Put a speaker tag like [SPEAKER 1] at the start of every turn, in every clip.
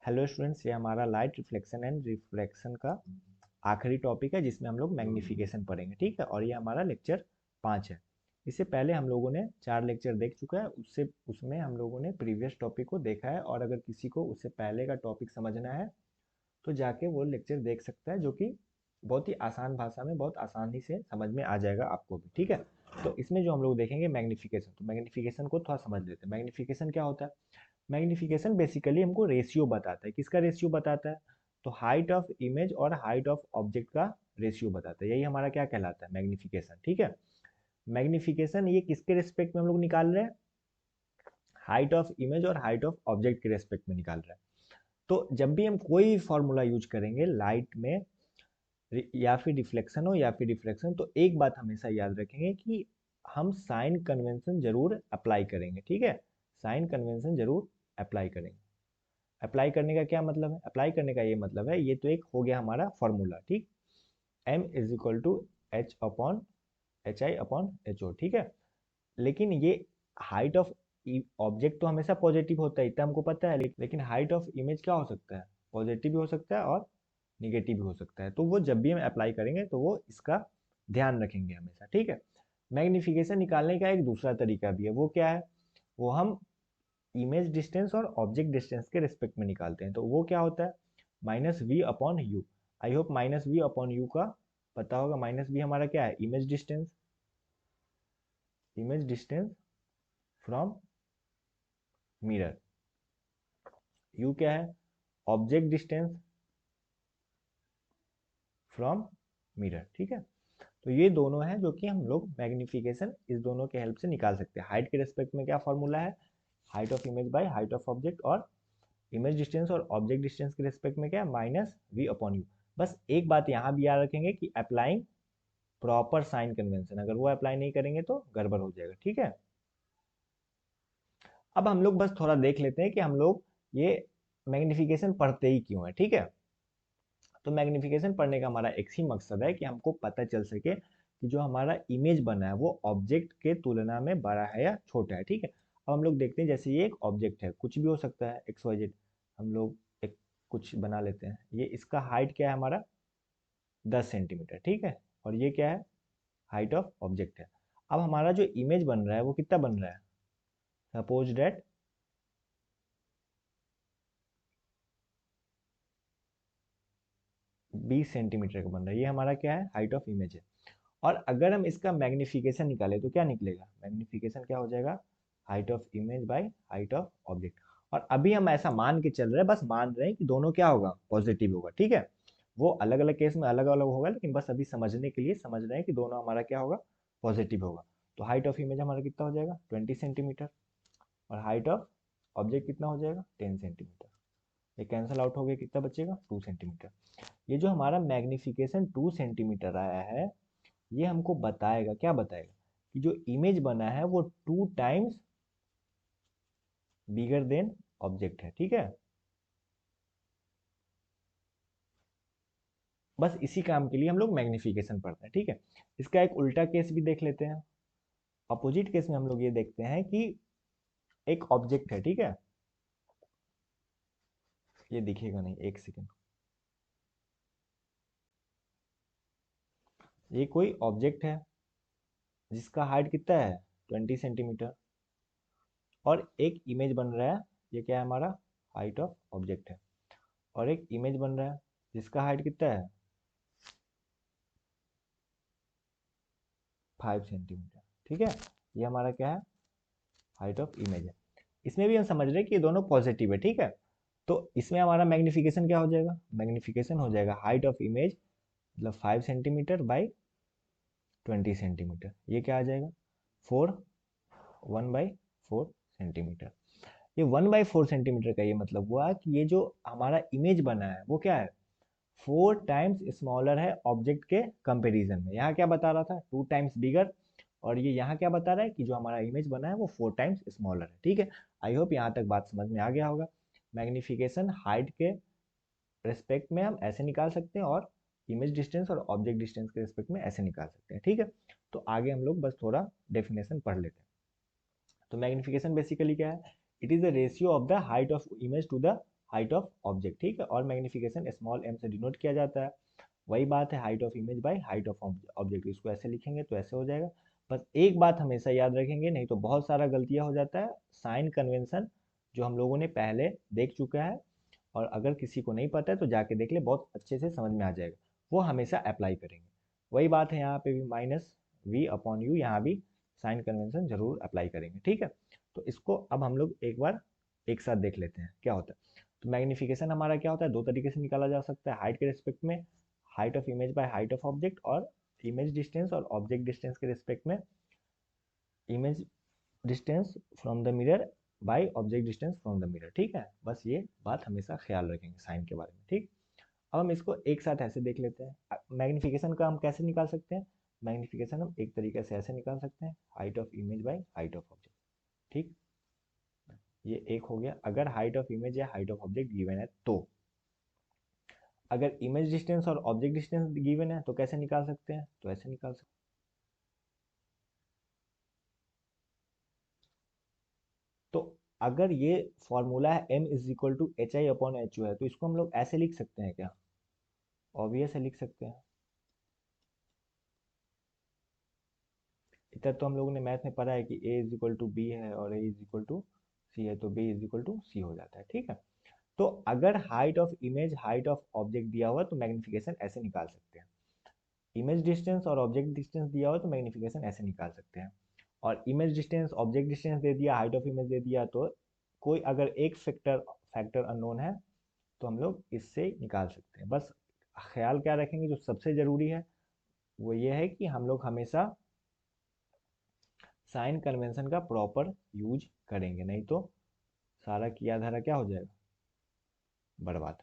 [SPEAKER 1] Hello students, ये हमारा light reflection and refraction का आखिरी टॉपिक है जिसमें हम लोग मैग्नीफिकेशन पढ़ेंगे। ठीक है, और ये हमारा लेक्चर 5 है। इससे पहले हम लोगों ने 4 लेक्चर देख चुका है, उससे उसमें हम लोगों ने प्रीवियस टॉपिक को देखा है। और अगर किसी को उससे पहले का टॉपिक समझना है तो जाके वो लेक्चर देख सकता है, जो कि बहुत ही आसान भाषा में बहुत आसानी से समझ में आ जाएगा आपको भी। ठीक है, तो इसमें जो हम लोग देखेंगे मैग्नीफिकेशन, तो मैग्नीफिकेशन को थोड़ा समझ लेते हैं। मैग्नीफिकेशन क्या होता है? मैग्नीफिकेशन बेसिकली हमको रेशियो बताता है। किसका रेशियो बताता है? तो हाइट ऑफ इमेज और हाइट ऑफ ऑब्जेक्ट का रेशियो बताता है। यही हमारा क्या कहलाता है? मैग्नीफिकेशन। ठीक है, मैग्नीफिकेशन ये किसके रेस्पेक्ट में हम लोग निकाल रहे हैं? हाइट ऑफ इमेज और हाइट ऑफ ऑब्जेक्ट के रेस्पेक्ट में निकाल रहे हैं। तो जब भी हम कोई फॉर्मूला यूज करेंगे लाइट में, या फिर रिफ्लेक्शन हो या फिर रिफ्रैक्शन, तो एक बात हमेशा याद रखेंगे कि हम साइन कन्वेंशन जरूर अप्लाई करेंगे। ठीक है, साइन कन्वेंशन जरूर अप्लाई करेंगे। अप्लाई करने का क्या मतलब है? अप्लाई करने का ये मतलब है, ये तो एक हो गया हमारा फॉर्मूला। ठीक, m is equal to H upon H I upon H O. ठीक है, लेकिन ये हाइट ऑफ ऑब्जेक्ट तो हमेशा पॉजिटिव होता है, इतना हमको पता है। लेकिन हाइट ऑफ इमेज क्या हो सकता है? पॉजिटिव भी हो सकता है और निगेटिव भी हो सकता है। तो वो जब भी हम अप्लाई करेंगे तो वो इसका ध्यान रखेंगे हमेशा। ठीक है, मैग्निफिकेशन निकालने का एक दूसरा तरीका भी है। वो क्या है? वो हम इमेज डिस्टेंस और ऑब्जेक्ट डिस्टेंस के रिस्पेक्ट में निकालते हैं। तो वो क्या होता है? Minus V upon U. I hope minus V upon U का पता होगा। माइनस वी हमारा क्या है? Image distance, image distance from mirror. U क्या है? Object distance from mirror. ठीक है, तो ये दोनों है जो कि हम लोग मैग्निफिकेशन इस दोनों के हेल्प से निकाल सकते हैं। हाइट के रिस्पेक्ट में क्या फॉर्मूला है? Height of image by height of object, और इमेज डिस्टेंस और ऑब्जेक्ट डिस्टेंस के रिस्पेक्ट में क्या है? Minus V upon U. बस एक बात यहाँ भी याद रखेंगे कि अप्लाइंग प्रॉपर साइन कन्वेंशन, अगर वो अप्लाई नहीं करेंगे तो गड़बड़ हो जाएगा। ठीक है, अब हम लोग बस थोड़ा देख लेते हैं कि हम लोग ये मैग्निफिकेशन पढ़ते ही क्यों है। ठीक है, तो मैग्निफिकेशन पढ़ने का हमारा एक ही मकसद है कि हमको पता चल सके कि जो हमारा इमेज बना है वो ऑब्जेक्ट के तुलना में बड़ा है या छोटा है। ठीक है, अब हम लोग देखते हैं, जैसे ये एक ऑब्जेक्ट है, कुछ भी हो सकता है, एक्स वाई जेड। हम लोग एक कुछ बना लेते हैं। ये इसका हाइट क्या है हमारा? 10 सेंटीमीटर। ठीक है, और ये क्या है? हाइट ऑफ ऑब्जेक्ट है। अब हमारा जो इमेज बन रहा है वो कितना बन रहा है? सपोज डेट 20 सेंटीमीटर का बन रहा है। ये हमारा क्या है? हाइट ऑफ इमेज है। और अगर हम इसका मैग्निफिकेशन निकालें तो क्या निकलेगा? मैग्निफिकेशन क्या हो जाएगा? Height of image by height of object. और अभी हम ऐसा मान के चल रहे हैं, बस मान रहे हैं कि दोनों क्या होगा? पॉजिटिव होगा। ठीक है, वो अलग अलग केस में अलग अलग होगा, लेकिन बस अभी समझने के लिए समझ रहे हैं कि दोनों हमारा क्या होगा? पॉजिटिव होगा। तो हाइट ऑफ इमेज हमारा कितना हो जाएगा? 20 सेंटीमीटर। और हाइट ऑफ ऑब्जेक्ट कितना हो जाएगा? 10 सेंटीमीटर। ये कैंसिल आउट हो गया, कितना बचेगा? 2 सेंटीमीटर। ये जो हमारा मैग्निफिकेशन 2 सेंटीमीटर आया है, ये हमको बताएगा, क्या बताएगा? कि जो इमेज बना है वो 2 टाइम्स बिगर देन ऑब्जेक्ट है। ठीक है, बस इसी काम के लिए हम लोग मैग्निफिकेशन पढ़ते हैं। ठीक है, इसका एक उल्टा केस भी देख लेते हैं। अपोजिट केस में हम लोग ये देखते हैं कि एक ऑब्जेक्ट है। ठीक है, ये दिखेगा नहीं, एक सेकेंड। ये कोई ऑब्जेक्ट है जिसका हाइट कितना है? 20 सेंटीमीटर। और एक इमेज बन रहा है, ये क्या है हमारा? हाइट ऑफ ऑब्जेक्ट है। और एक इमेज बन रहा है जिसका हाइट कितना है? 5 सेंटीमीटर। ठीक है, ये हमारा क्या है? हाइट ऑफ इमेज है। इसमें भी हम समझ रहे हैं कि ये दोनों पॉजिटिव है। ठीक है, तो इसमें हमारा मैग्निफिकेशन क्या हो जाएगा? मैग्निफिकेशन हो जाएगा हाइट ऑफ इमेज मतलब 5 सेंटीमीटर बाई 20 सेंटीमीटर। ये क्या आ जाएगा? 1/4 सेंटीमीटर। ये 1/4 सेंटीमीटर का ये मतलब हुआ कि ये जो हमारा इमेज बना है वो क्या है? 4 टाइम्स स्मॉलर है ऑब्जेक्ट के कंपेरिजन में। यहाँ क्या बता रहा था? 2 टाइम्स बिगर। और ये यहाँ क्या बता रहा है? कि जो हमारा इमेज बना है वो 4 टाइम्स स्मॉलर है। ठीक है, आई होप यहाँ तक बात समझ में आ गया होगा। मैग्निफिकेशन हाइट के रिस्पेक्ट में हम ऐसे निकाल सकते हैं, और इमेज डिस्टेंस और ऑब्जेक्ट डिस्टेंस के रिस्पेक्ट में ऐसे निकाल सकते हैं। ठीक है, तो आगे हम लोग बस थोड़ा डेफिनेशन पढ़ लेते हैं। तो मैग्निफिकेशन बेसिकली क्या है? It is the ratio of the height of image to the height of object, ठीक है, और मैग्निफिकेशन स्मॉल m से डिनोट किया जाता है। वही बात है height of image by height of object, इसको ऐसे लिखेंगे तो ऐसे हो जाएगा। बस एक बात हमेशा याद रखेंगे, नहीं तो बहुत सारा गलतियां हो जाता है। साइन कन्वेंशन जो हम लोगों ने पहले देख चुका है, और अगर किसी को नहीं पता है तो जाके देख ले, बहुत अच्छे से समझ में आ जाएगा, वो हमेशा अप्लाई करेंगे। वही बात है यहाँ पे भी माइनस वी अपॉन यू, यहाँ भी साइन कन्वेंशन जरूर अप्लाई करेंगे, ठीक है। तो इसको अब हम लोग एक बार एक साथ देख लेते हैं क्या होता है। तो मैग्निफिकेशन हमारा क्या होता है, दो तरीके से निकाला जा सकता है, हाइट के रिस्पेक्ट में height of image by height of object, और इमेज डिस्टेंस और ऑब्जेक्ट डिस्टेंस के रिस्पेक्ट में image distance from the mirror by object distance from the mirror, ठीक है। बस ये बात हमेशा ख्याल रखेंगे साइन के बारे में, ठीक। अब हम इसको एक साथ ऐसे देख लेते हैं। मैग्निफिकेशन का हम कैसे निकाल सकते हैं, मैग्निफिकेशन हम एक तरीके से ऐसे निकाल सकते हैं, height of image by height of object, ठीक। ये एक हो गया अगर हाइट ऑफ इमेज या हाइट ऑफ ऑब्जेक्ट गिवन है तो। अगर इमेज डिस्टेंस और ऑब्जेक्ट डिस्टेंस गिवन है तो कैसे निकाल सकते हैं, तो ऐसे निकाल सकते हैं। तो अगर ये फॉर्मूला है m is equal to H I upon H U है, तो इसको हम लोग ऐसे लिख सकते हैं क्या, ऑब्वियस है लिख सकते हैं। इतना तो हम लोगों ने मैथ में पढ़ा है कि a is equal to B है और a is equal to C है, तो b is equal to C हो जाता है, ठीक है। तो अगर height of image height of object दिया हुआ तो मैग्निफिकेशन ऐसे निकाल सकते हैं। इमेज डिस्टेंस और ऑब्जेक्ट डिस्टेंस दिया हुआ तो मैग्निफिकेशन ऐसे निकाल सकते हैं। और इमेज डिस्टेंस ऑब्जेक्ट डिस्टेंस दे दिया, हाइट ऑफ इमेज दे दिया, तो कोई अगर एक फैक्टर फैक्टर अननोन है तो हम लोग इससे निकाल सकते हैं। बस ख्याल क्या रखेंगे, जो सबसे ज़रूरी है वो ये है कि हम लोग हमेशा साइन कन्वेंशन का प्रॉपर यूज करेंगे, नहीं तो सारा किया धारा क्या हो जाएगा, बर्बाद।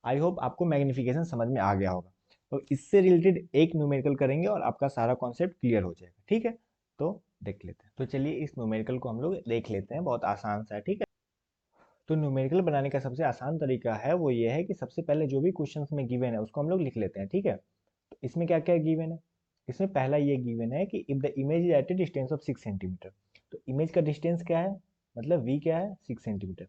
[SPEAKER 1] आई होप आपको मैग्निफिकेशन समझ में आ गया होगा। तो इससे रिलेटेड एक न्यूमेरिकल करेंगे और आपका सारा कॉन्सेप्ट क्लियर हो जाएगा, ठीक है। तो देख लेते हैं, तो चलिए इस न्यूमेरिकल को हम लोग देख लेते हैं, बहुत आसान सा है, ठीक है। तो न्यूमेरिकल बनाने का सबसे आसान तरीका है वो ये है कि सबसे पहले जो भी क्वेश्चंस में गिवन है उसको हम लोग लिख लेते हैं, ठीक है। तो इसमें क्या क्या गिवन है, इसमें पहला ये गिवन है कि if the image is at a distance of 6 centimetre. तो इमेज का डिस्टेंस क्या है, मतलब v क्या है, 6 सेंटीमीटर।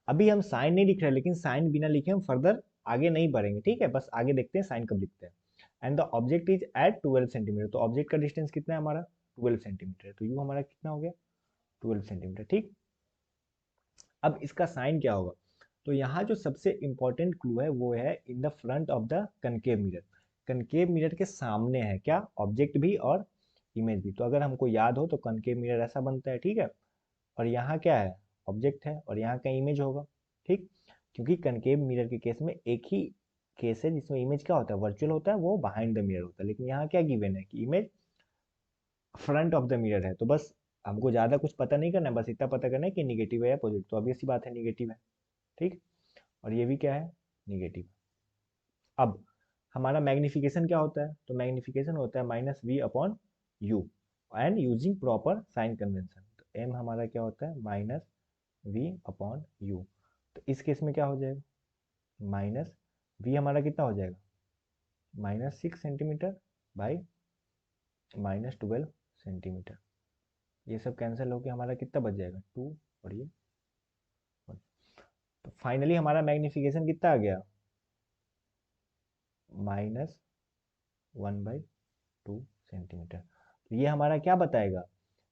[SPEAKER 1] अभी हम साइन नहीं लिख रहे, लेकिन साइन बिना लिखे हम फर्दर आगे नहीं बढ़ेंगे, ठीक है। बस आगे देखते हैं साइन कब लिखते हैं। And the object is at 12 centimetre, तो ऑब्जेक्ट का डिस्टेंस कितना है हमारा, 12 सेंटीमीटर, तो यू हमारा कितना हो गया, 12 सेंटीमीटर, ठीक। अब इसका साइन क्या होगा, तो यहाँ जो सबसे इंपॉर्टेंट क्लू है वो है in the front of the concave mirror. Concave mirror के सामने है क्या, ऑब्जेक्ट भी और इमेज भी। तो अगर हमको याद हो तो कनकेव मिरर ऐसा बनता है, ठीक है। और यहाँ क्या है, ऑब्जेक्ट है, और यहाँ का इमेज होगा, ठीक। क्योंकि कनकेव मिरर के केस में एक ही केस है जिसमें इमेज क्या होता है, वर्चुअल होता है, वो बिहाइंड द मिरर होता है। लेकिन यहाँ क्या गिवन है कि image front of the mirror है, तो बस हमको ज़्यादा कुछ पता नहीं करना है, बस इतना पता करना है कि निगेटिव है या पॉजिटिव। तो ऑब्वियस सी बात है निगेटिव है, ठीक। और ये भी क्या है, निगेटिव। अब हमारा मैग्निफिकेशन क्या होता है, तो मैग्निफिकेशन होता है minus V upon U and using proper sign convention. तो एम हमारा क्या होता है, माइनस वी अपॉन यू। तो इस केस में क्या हो जाएगा, माइनस वी हमारा कितना हो जाएगा, -6 सेंटीमीटर बाई -12 सेंटीमीटर। ये सब कैंसिल होकर हमारा कितना बच जाएगा, 2, और ये 1। तो फाइनली हमारा मैग्निफिकेशन कितना आ गया, -1/2 सेंटीमीटर। तो ये हमारा क्या बताएगा,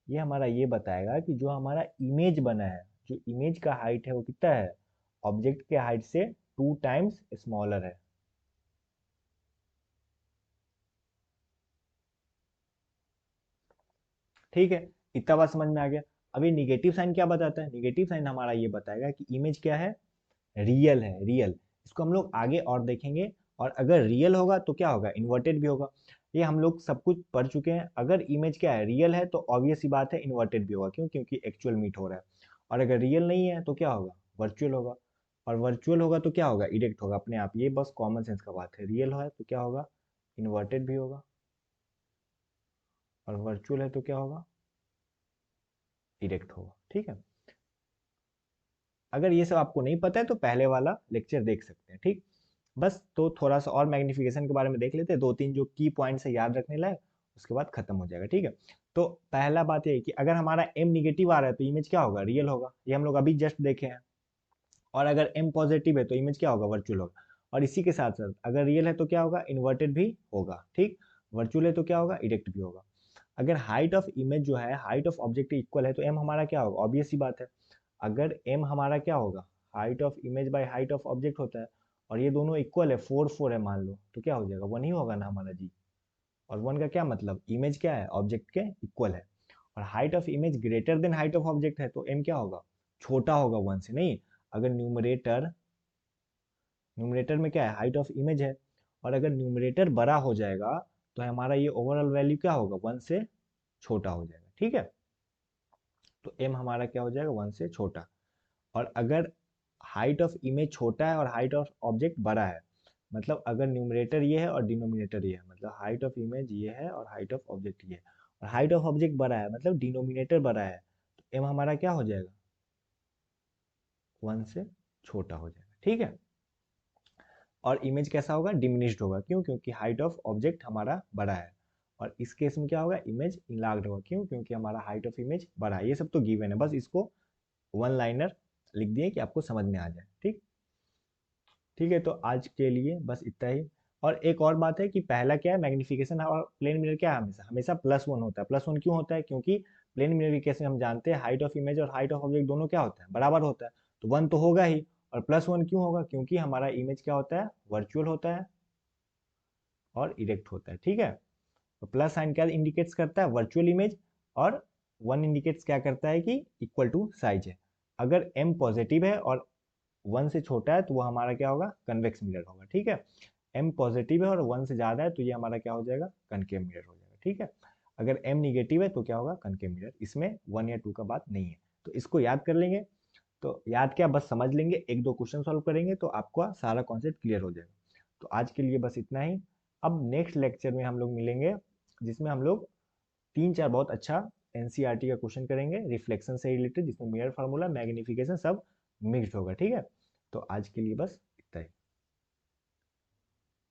[SPEAKER 1] ये हमारा ये बताएगा कि जो हमारा इमेज बना है, जो इमेज का हाइट है वो कितना है, ऑब्जेक्ट के हाइट से 2 टाइम्स स्मॉलर है। ठीक है, इतना बात समझ में आ गया। अभी निगेटिव साइन क्या बताता है, निगेटिव साइन हमारा ये बताएगा कि इमेज क्या है, रियल है, रियल। इसको हम लोग आगे और देखेंगे। और अगर रियल होगा तो क्या होगा, इन्वर्टेड भी होगा। ये हम लोग सब कुछ पढ़ चुके हैं। अगर इमेज क्या है, रियल है, तो ऑब्वियस सी बात है इन्वर्टेड भी होगा, क्यों, क्योंकि एक्चुअल मीट हो रहा है। और अगर रियल नहीं है तो क्या होगा, वर्चुअल होगा। और वर्चुअल होगा तो क्या होगा, इरेक्ट होगा अपने आप। ये बस कॉमन सेंस का बात है, रियल है तो क्या होगा, इन्वर्टेड भी होगा, और वर्चुअल है तो क्या होगा, इरेक्ट होगा, ठीक है। अगर ये सब आपको नहीं पता है तो पहले वाला लेक्चर देख सकते हैं, ठीक। बस तो थोड़ा सा और मैग्निफिकेशन के बारे में देख लेते हैं, दो तीन जो की पॉइंट्स है याद रखने लायक, उसके बाद खत्म हो जाएगा, ठीक है। तो पहला बात ये है कि अगर हमारा एम निगेटिव आ रहा है तो इमेज क्या होगा, रियल होगा। ये हम लोग अभी जस्ट देखे हैं। और अगर m पॉजिटिव है तो इमेज क्या होगा, वर्चुअल होगा। और इसी के साथ साथ अगर रियल है तो क्या होगा, इन्वर्टेड भी होगा, ठीक। वर्चुअल है तो क्या होगा, इरेक्ट भी होगा। अगर हाइट ऑफ इमेज जो है हाइट ऑफ ऑब्जेक्ट इक्वल है तो m हमारा क्या होगा, ऑब्वियस सी बात है। अगर m हमारा क्या होगा, height of image by height of object होता है, और ये दोनों इक्वल है, 4 4 है मान लो, तो क्या हो जाएगा, 1 ही होगा ना हमारा जी। और 1 का क्या मतलब, इमेज क्या है, ऑब्जेक्ट के इक्वल है। और height of image greater than height of object है तो m क्या होगा, छोटा होगा 1 से, नहीं। अगर न्यूमरेटर न्यूमरेटर में क्या है, हाइट ऑफ इमेज है, और अगर न्यूमरेटर बड़ा हो जाएगा तो हमारा ये ओवरऑल वैल्यू क्या होगा, 1 से छोटा हो जाएगा, ठीक है। तो m हमारा क्या हो जाएगा, 1 से छोटा। और अगर हाइट ऑफ इमेज छोटा है और हाइट ऑफ ऑब्जेक्ट बड़ा है, मतलब अगर न्यूमरेटर ये है और डिनोमिनेटर ये है, मतलब हाइट ऑफ इमेज ये है और हाइट ऑफ ऑब्जेक्ट ये है, और हाइट ऑफ ऑब्जेक्ट बड़ा है मतलब डिनोमिनेटर बड़ा है, तो m हमारा क्या हो जाएगा, 1 से छोटा हो जाएगा, ठीक है। और इमेज कैसा होगा, डिमिनिश्ड होगा, क्यों, क्योंकि हाइट ऑफ ऑब्जेक्ट हमारा बड़ा है। और इस केस में क्या होगा, इमेज इनलार्ज्ड होगा, क्यों, क्योंकि हमारा हाइट ऑफ इमेज बड़ा है। ये सब तो गिवन है, बस इसको वन लाइनर लिख दिए कि आपको समझ में आ जाए, ठीक। ठीक है, तो आज के लिए बस इतना ही। और एक और बात है कि पहला क्या है, मैग्निफिकेशन, और प्लेन मिरर क्या है, हमेशा हमेशा +1 होता है। +1 क्यों होता है, क्योंकि प्लेन मिरर के केस में हम जानते हैं हाइट ऑफ इमेज और हाइट ऑफ ऑब्जेक्ट दोनों क्या होता है, बराबर होता है, तो 1 तो होगा ही। और +1 क्यों होगा, क्योंकि हमारा इमेज क्या होता है, वर्चुअल होता है और इरेक्ट होता है, ठीक है। तो प्लस साइन क्या इंडिकेट्स करता है, वर्चुअल इमेज, और 1 इंडिकेट्स क्या करता है कि इक्वल टू साइज है। अगर m पॉजिटिव है और 1 से छोटा है तो वो हमारा क्या होगा, कन्वेक्स मिरर होगा, ठीक है। m पॉजिटिव है और 1 से ज़्यादा है तो ये हमारा क्या हो जाएगा, कनकेव मिरर हो जाएगा, ठीक है। अगर m निगेटिव है तो क्या होगा, कनकेव मिरर। इसमें 1 या 2 का बात नहीं है, तो इसको याद कर लेंगे। तो याद क्या, बस समझ लेंगे, एक दो क्वेश्चन सॉल्व करेंगे तो आपका सारा कॉन्सेप्ट क्लियर हो जाएगा। तो आज के लिए बस इतना ही। अब नेक्स्ट लेक्चर में हम लोग मिलेंगे, जिसमें हम लोग 3 4 बहुत अच्छा एनसीईआरटी का क्वेश्चन करेंगे रिफ्लेक्शन से रिलेटेड, जिसमें मिरर फार्मूला, मैग्निफिकेशन सब मिक्स्ड होगा, ठीक है। तो आज के लिए बस